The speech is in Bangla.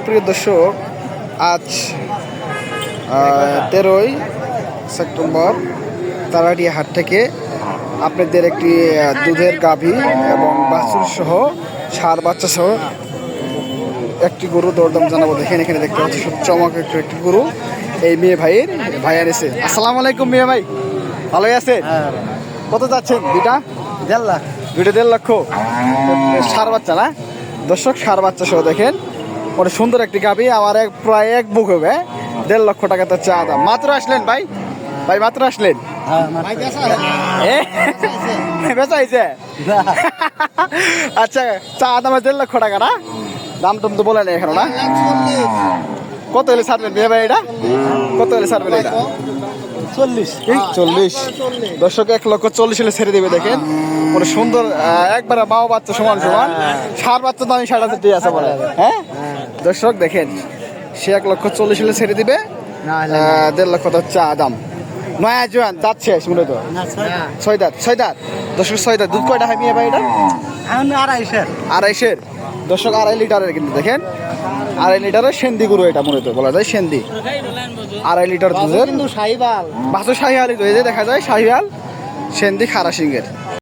প্রিয় দর্শক, আজ 13ই সেপ্টেম্বর তারাডিয়া হাট থেকে আপনাদের একটি দুধের গাভী এবং বাছুর সহ ষাঁড় বাচ্চা সহ একটি গরু দরদাম জানাবো। দেখেন এখানে দেখতে পাচ্ছি সব চমক একটি গরু এই মেয়ে ভাই আনেছে। আসসালামু আলাইকুম মেয়ে ভাই, ভালোই আছে? কত যাচ্ছেন? দুইটা 1.5 লাখ। দুইটা 1.5 লক্ষ। ষাঁড় বাচ্চা না দর্শক, ষাঁড় বাচ্চা সহ দেখেন অনেক সুন্দর একটি গাভী। আমার প্রায় এক বুক হবে, 1.5 লক্ষ টাকা তার চা দাম। মাত্র আসলেন ভাই? মাত্র আসলেন? বেচা হয়েছে? আচ্ছা, চা দাম 1.5 লক্ষ টাকা না? দাম টম তো বলে নেই এখানে না? কত হলে ছাড়বেন ভাই এটা? কত হলে ছাড়বেন এটা? 40। দর্শক 1,40,000 হলে ছেড়ে দেবে। দেখেন মানে সুন্দর একবারে মাও বাচ্চা সমান ষাঁড় বাচ্চা তো আমি 7,500 আছে বলে। হ্যাঁ দর্শক দেখেন, সে 1,40,000 হলে ছেড়ে দিবে। 1.5 লক্ষ তার চা দাম। নয়া জোয়ান দাঁত শেষ মনে তো? 6 দাঁত। দর্শক 6 দাঁত। দুধ কয়টা হয় মিয়া ভাই এটা? 2.5 দর্শক 2.5 লিটারের কিন্তু দেখেন 2.5 লিটারের সেন্দি গরু এটা মনে তো বলা যায়। সেন্দি 2.5 লিটার দুধের বাছুর শাহিওয়ালই তো, এই যে দেখা যায় শাহিওয়াল সেন্দি খারা সিংয়ের।